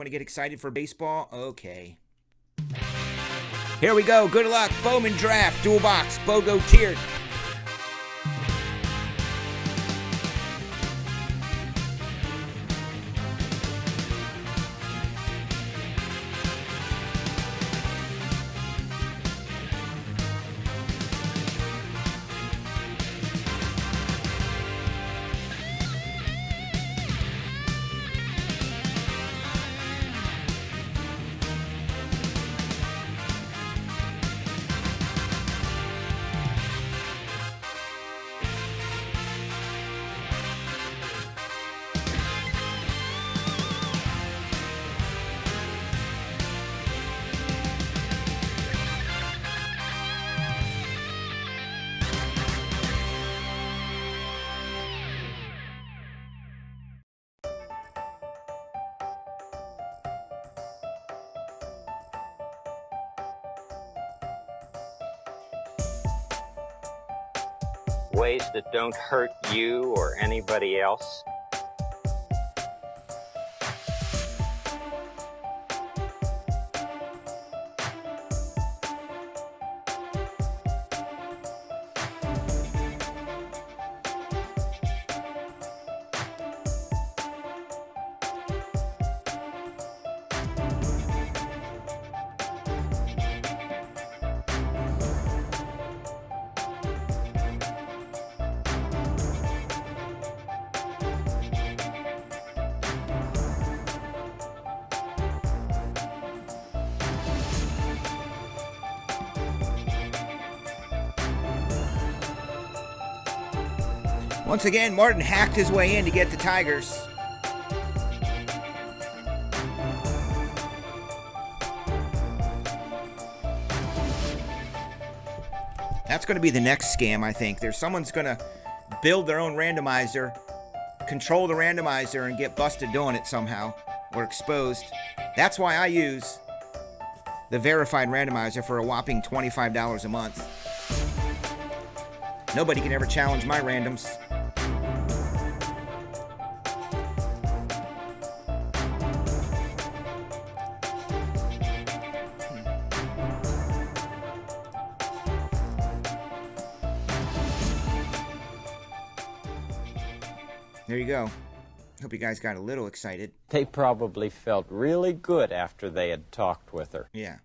Want to get excited for baseball? Okay. Here we go. Good luck. Bowman draft. Dual box. Bogo tiered. Ways that don't hurt you or anybody else. Once again, Martin hacked his way in to get the Tigers. That's going to be the next scam, I think. Someone's going to build their own randomizer, control the randomizer, and get busted doing it somehow, or exposed. That's why I use the verified randomizer for a whopping $25 a month. Nobody can ever challenge my randoms. There you go. Hope you guys got a little excited. They probably felt really good after they had talked with her. Yeah.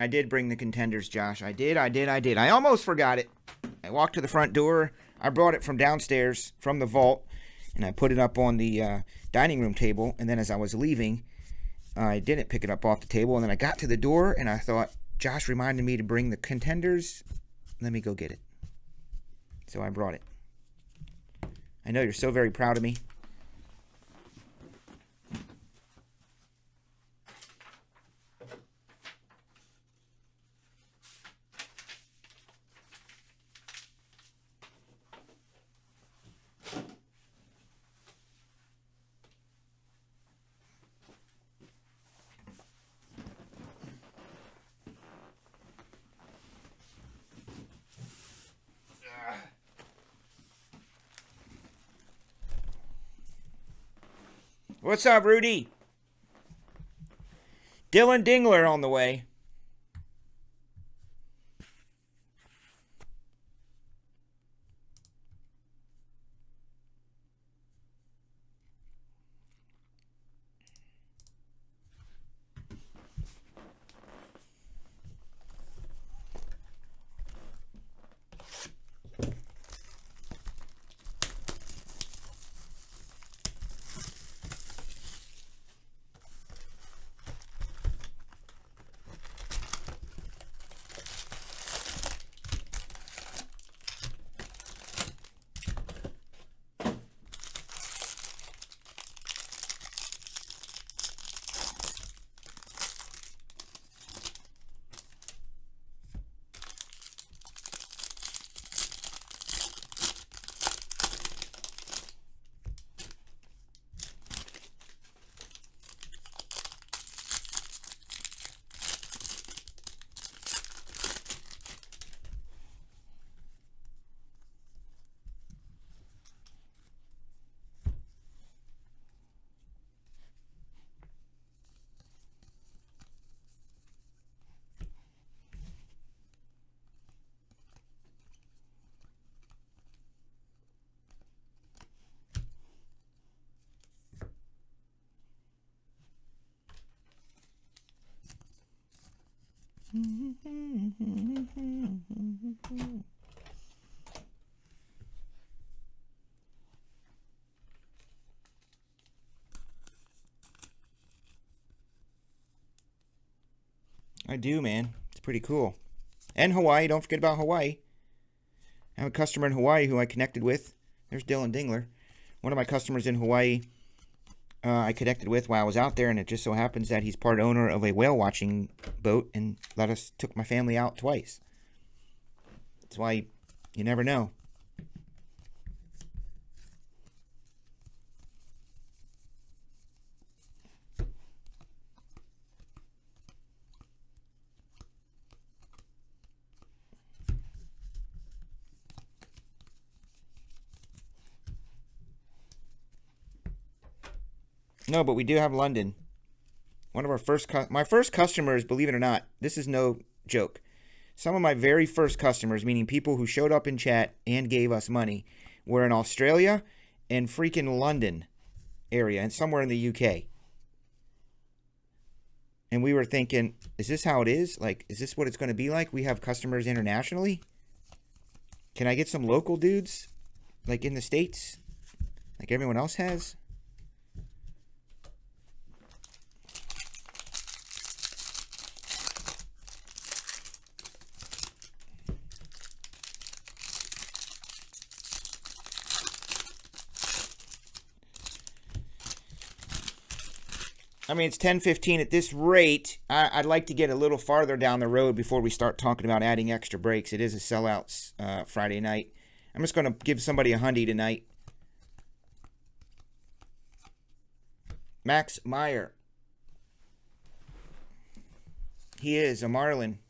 I did bring the contenders, Josh. I did. I almost forgot it. I walked to the front door. I brought it from downstairs, from the vault, and I put it up on the dining room table. And then as I was leaving, I didn't pick it up off the table. And then I got to the door, and I thought, Josh reminded me to bring the contenders. Let me go get it. So I brought it. I know you're so very proud of me. What's up, Rudy? Dylan Dingler on the way. I do, man. It's pretty cool. And Hawaii. Don't forget about Hawaii. I have a customer in Hawaii who I connected with. There's Dylan Dingler. One of my customers in Hawaii I connected with while I was out there, and it just so happens that he's part owner of a whale watching boat and took my family out twice. That's why you never know. No, but we do have London. One of our my first customers, believe it or not, this is no joke. Some of my very first customers, meaning people who showed up in chat and gave us money, were in Australia and freaking London area and somewhere in the UK. And we were thinking, is this how it is? Like, is this what it's going to be like? We have customers internationally? Can I get some local dudes, like in the States, like everyone else has? I mean, it's 10:15 at this rate. I'd like to get a little farther down the road before we start talking about adding extra breaks. It is a sellouts Friday night. I'm just going to give somebody a hundy tonight. Max Meyer. He is a Marlin.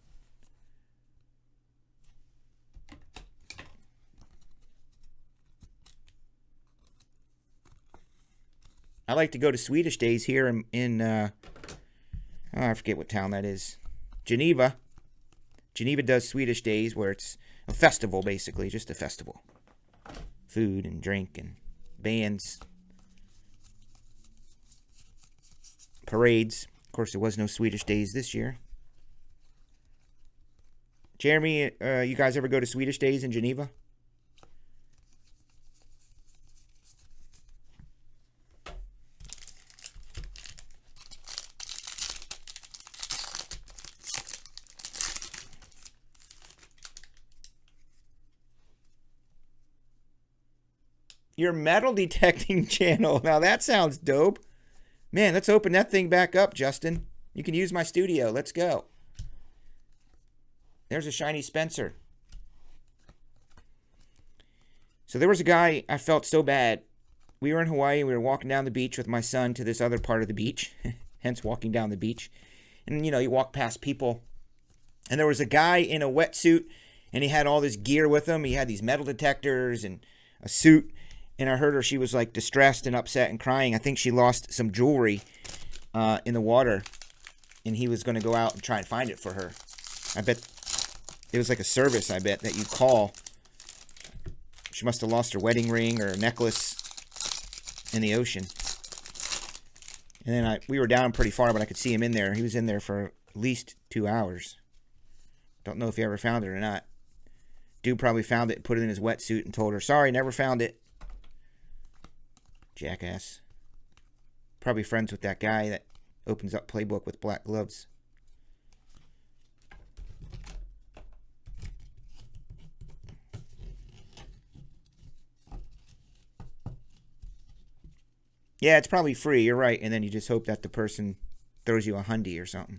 I like to go to Swedish Days here in I forget what town that is. Geneva. Geneva does Swedish Days where it's a festival, basically. Just a festival. Food and drink and bands. Parades. Of course, there was no Swedish Days this year. Jeremy, you guys ever go to Swedish Days in Geneva? Your metal detecting channel. Now that sounds dope. Man, let's open that thing back up, Justin. You can use my studio. Let's go. There's a shiny Spencer. So there was a guy, I felt so bad. We were in Hawaii. We were walking down the beach with my son to this other part of the beach. Hence walking down the beach. And, you know, you walk past people. And there was a guy in a wetsuit. And he had all this gear with him. He had these metal detectors and a suit. And I heard her, she was like distressed and upset and crying. I think she lost some jewelry in the water. And he was going to go out and try and find it for her. I bet it was like a service, I bet, that you call. She must have lost her wedding ring or necklace in the ocean. And then we were down pretty far, but I could see him in there. He was in there for at least 2 hours. Don't know if he ever found it or not. Dude probably found it, put it in his wetsuit, and told her, sorry, never found it. Jackass. Probably friends with that guy that opens up Playbook with black gloves. Yeah, it's probably free, you're right. And then you just hope that the person throws you a hundy or something.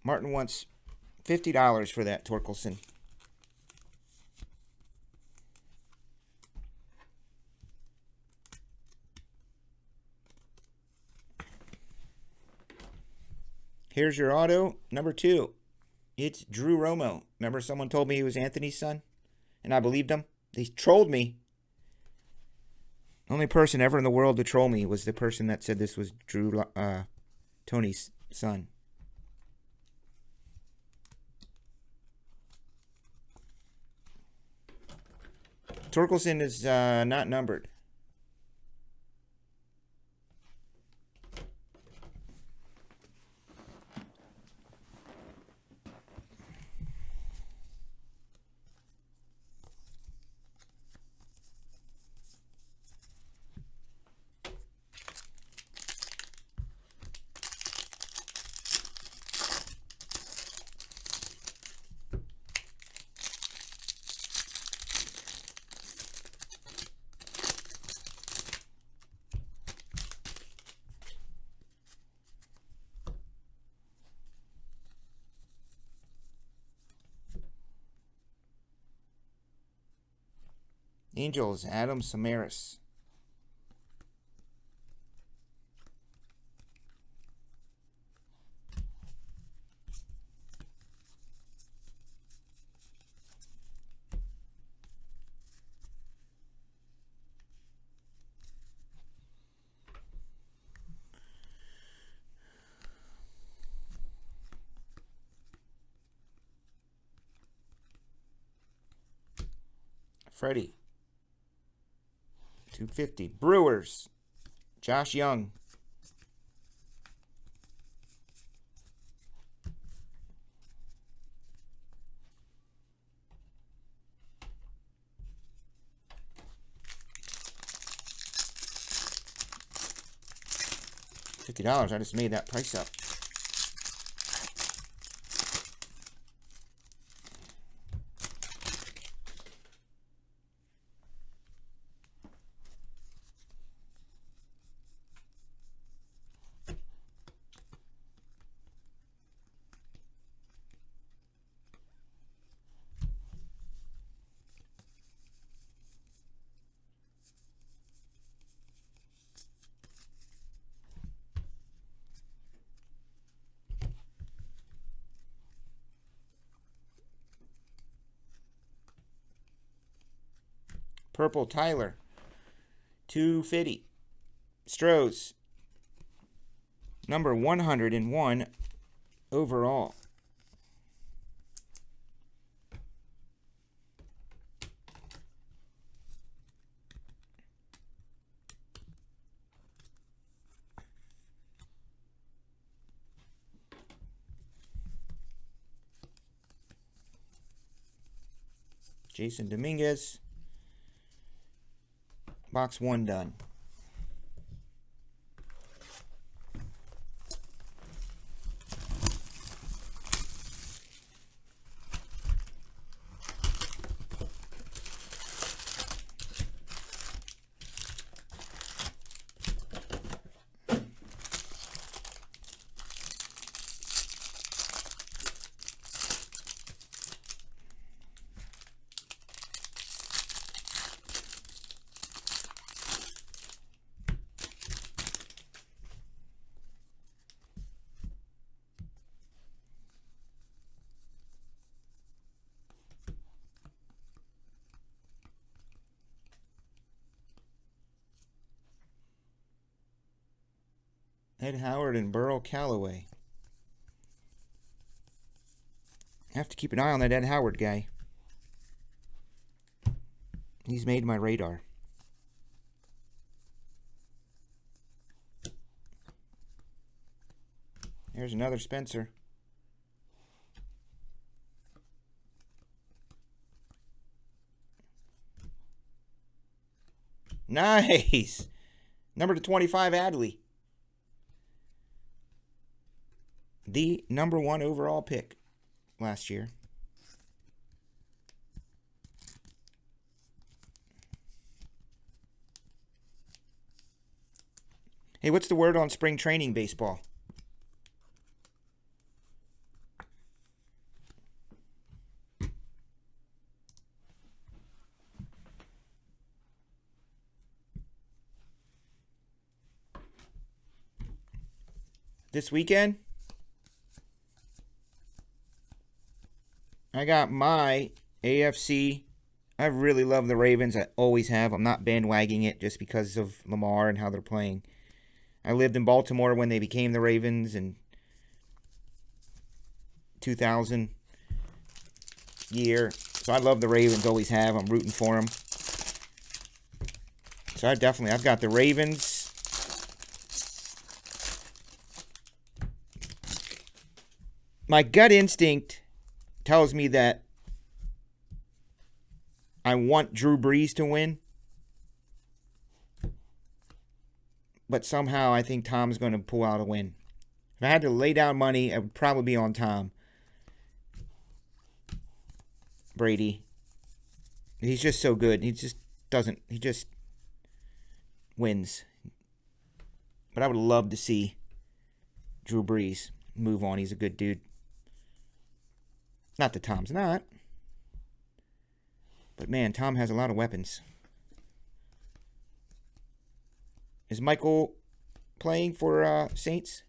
Martin wants $50 for that Torkelson. Here's your auto. Number 2. It's Drew Romo. Remember someone told me he was Anthony's son? And I believed him? They trolled me. The only person ever in the world to troll me was the person that said this was Tony's son. Torkelson is not numbered. Angels, Adam Samaras. Freddie. 250. Brewers. Josh Young. $50. I just made that price up. Purple Tyler. 250. Strohs. Number 101 overall. Jason Dominguez. Box 1 done. Ed Howard and Burl Calloway. I have to keep an eye on that Ed Howard guy. He's made my radar. There's another Spencer. Nice. Number 25 Adley. The number 1 overall pick last year. Hey, what's the word on spring training baseball? This weekend, I got my AFC. I really love the Ravens. I always have. I'm not bandwagging it just because of Lamar and how they're playing. I lived in Baltimore when they became the Ravens in 2000 year. So I love the Ravens, always have. I'm rooting for them. So I've got the Ravens. My gut instinct tells me that I want Drew Brees to win. But somehow I think Tom's going to pull out a win. If I had to lay down money, it would probably be on Tom Brady. He's just so good. He just wins. But I would love to see Drew Brees move on. He's a good dude. Not that Tom's not. But man, Tom has a lot of weapons. Is Michael playing for Saints?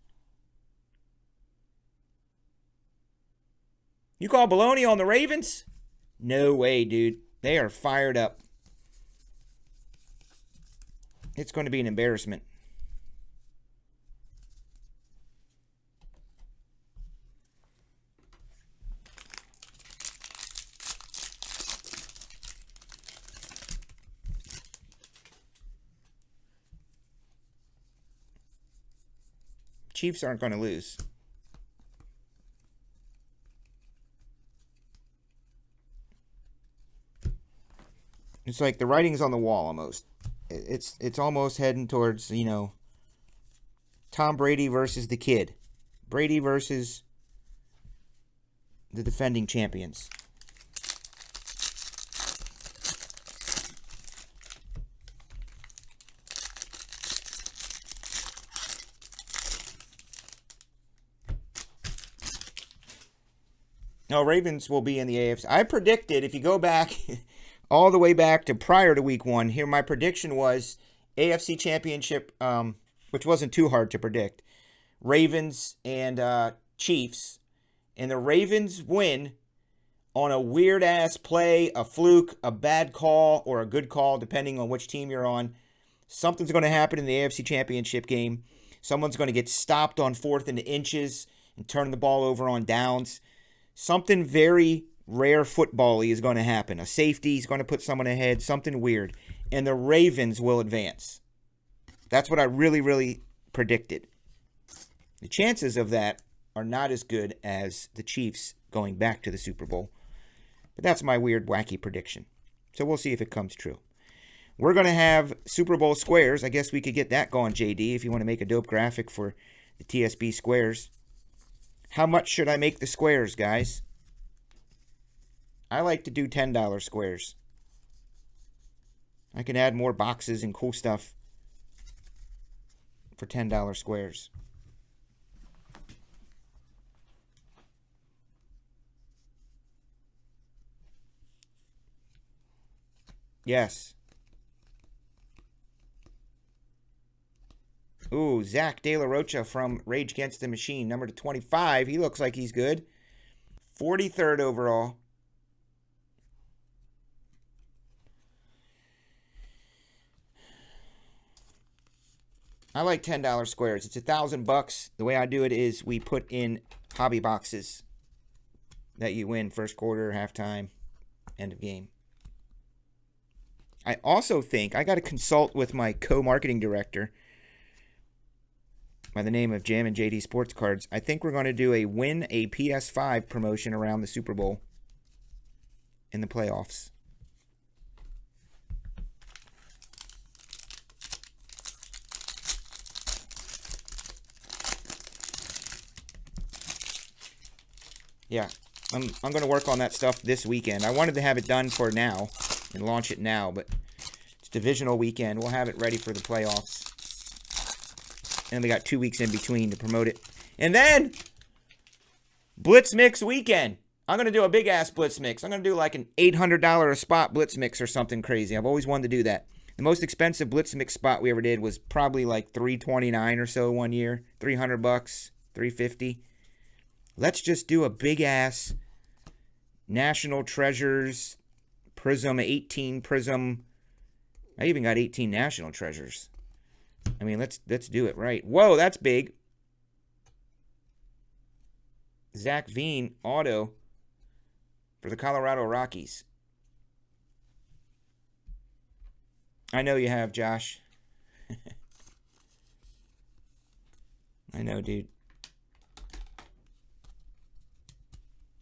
You call baloney on the Ravens? No way, dude. They are fired up. It's going to be an embarrassment. Chiefs aren't going to lose. It's like the writing's on the wall almost. It's almost heading towards, Tom Brady versus the kid. Brady versus the defending champions. No, Ravens will be in the AFC. I predicted, if you go back all the way back to prior to week 1, here my prediction was AFC Championship, which wasn't too hard to predict. Ravens and Chiefs. And the Ravens win on a weird-ass play, a fluke, a bad call, or a good call, depending on which team you're on. Something's going to happen in the AFC Championship game. Someone's going to get stopped on 4th and inches and turn the ball over on downs. Something very rare football-y is going to happen. A safety is going to put someone ahead, something weird. And the Ravens will advance. That's what I really, really predicted. The chances of that are not as good as the Chiefs going back to the Super Bowl. But that's my weird, wacky prediction. So we'll see if it comes true. We're going to have Super Bowl squares. I guess we could get that going, JD, if you want to make a dope graphic for the TSB squares. How much should I make the squares, guys? I like to do $10 squares. I can add more boxes and cool stuff for $10 squares. Yes. Ooh, Zach De La Rocha from Rage Against the Machine, number 25. He looks like he's good. 43rd overall. I like $10 squares. It's $1,000. The way I do it is we put in hobby boxes that you win first quarter, halftime, end of game. I also think I got to consult with my co-marketing director by the name of Jam and JD Sports Cards. I think we're going to do a win a PS5 promotion around the Super Bowl in the playoffs. Yeah, I'm going to work on that stuff this weekend. I wanted to have it done for now and launch it now, but it's divisional weekend. We'll have it ready for the playoffs. And we got 2 weeks in between to promote it. And then, Blitz Mix weekend. I'm going to do a big-ass Blitz Mix. I'm going to do like an $800 a spot Blitz Mix or something crazy. I've always wanted to do that. The most expensive Blitz Mix spot we ever did was probably like $329 or so one year. $300, $350. Let's just do a big-ass National Treasures Prism, 18 Prism. I even got 18 National Treasures. I mean, let's do it right. Whoa, that's big. Zach Veen, auto for the Colorado Rockies. I know you have, Josh. I know, dude.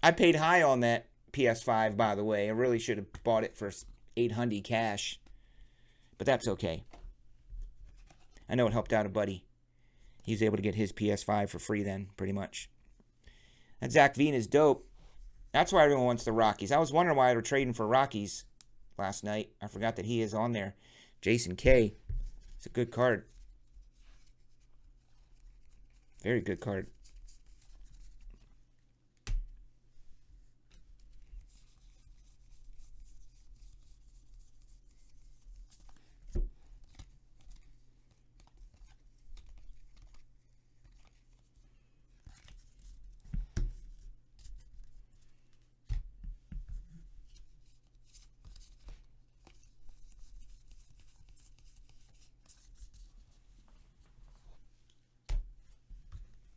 I paid high on that PS5, by the way. I really should have bought it for $800 cash. But that's okay. I know it helped out a buddy. He was able to get his PS5 for free then, pretty much. That Zach Veen is dope. That's why everyone wants the Rockies. I was wondering why they were trading for Rockies last night. I forgot that he is on there. Jason K. It's a good card. Very good card.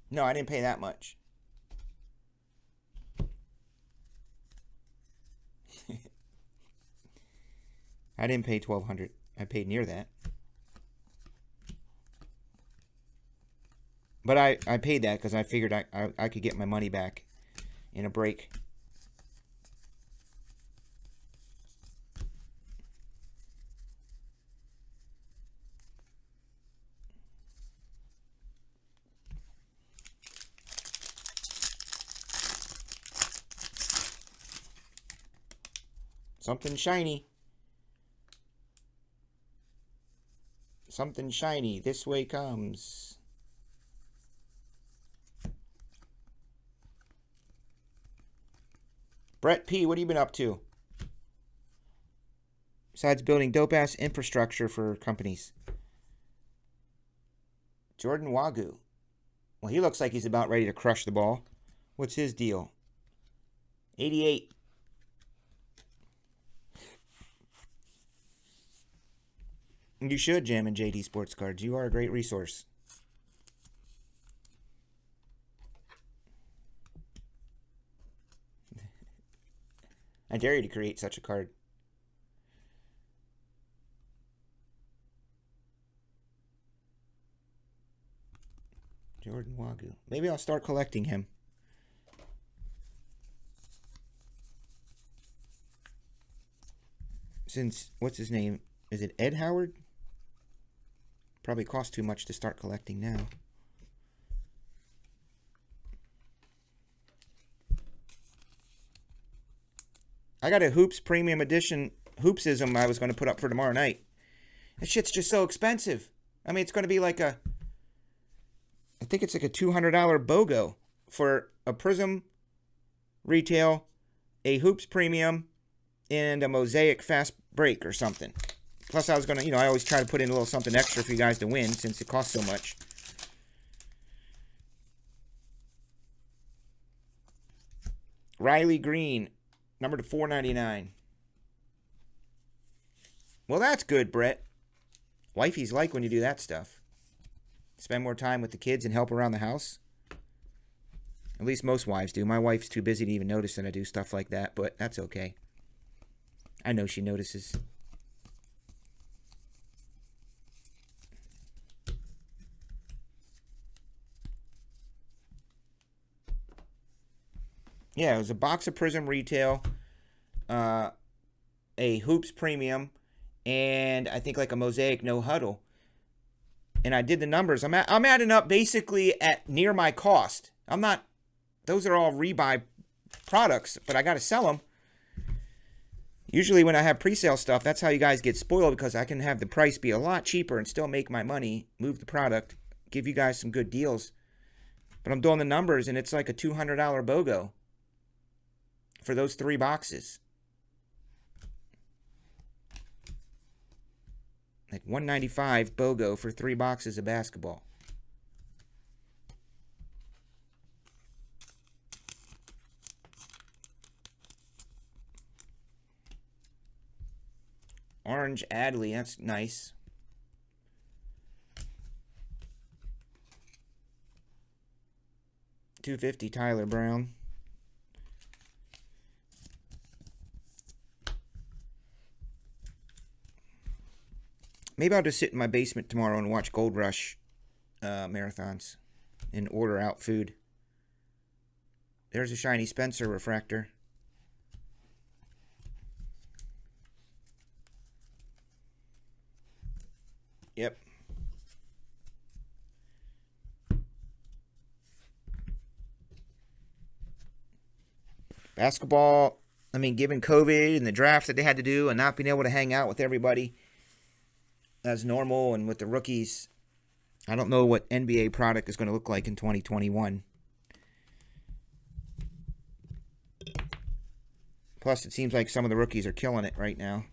No, I didn't pay that much. I didn't pay $1,200. I paid near that. But I paid that because I figured I could get my money back in a break. Something shiny. Something shiny. This way comes. Brett P., what have you been up to? Besides building dope-ass infrastructure for companies. Jordan Wagyu. Well, he looks like he's about ready to crush the ball. What's his deal? 88. You should jam in JD Sports Cards. You are a great resource. I dare you to create such a card. Jordan Wagyu. Maybe I'll start collecting him. Since, what's his name? Is it Ed Howard? Probably costs too much to start collecting now. I got a Hoops Premium Edition Hoopsism I was going to put up for tomorrow night. That shit's just so expensive. I mean, it's going to be like I think it's like a $200 BOGO for a Prism retail, a Hoops Premium, and a Mosaic Fast Break or something. Plus, I was going to, I always try to put in a little something extra for you guys to win since it costs so much. Riley Green, number to 499. Well, that's good, Brett. Wifeys like when you do that stuff. Spend more time with the kids and help around the house. At least most wives do. My wife's too busy to even notice that I do stuff like that, but that's okay. I know she notices. Yeah, it was a box of Prism Retail, a Hoops Premium, and I think like a Mosaic No Huddle. And I did the numbers. I'm adding up basically at near my cost. Those are all rebuy products, but I got to sell them. Usually when I have pre-sale stuff, that's how you guys get spoiled, because I can have the price be a lot cheaper and still make my money, move the product, give you guys some good deals. But I'm doing the numbers, and it's like a $200 BOGO for those 3 boxes. Like $195 BOGO for 3 boxes of basketball. Orange Adley, that's nice. $250 Tyler Brown. Maybe I'll just sit in my basement tomorrow and watch Gold Rush marathons and order out food. There's a shiny Spencer refractor. Yep. Basketball, I mean, given COVID and the draft that they had to do and not being able to hang out with everybody as normal and with the rookies, I don't know what NBA product is going to look like in 2021. Plus, it seems like some of the rookies are killing it right now.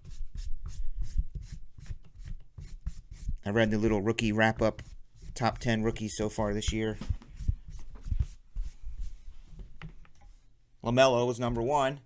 I read the little rookie wrap-up, top 10 rookies so far this year. LaMelo was number 1.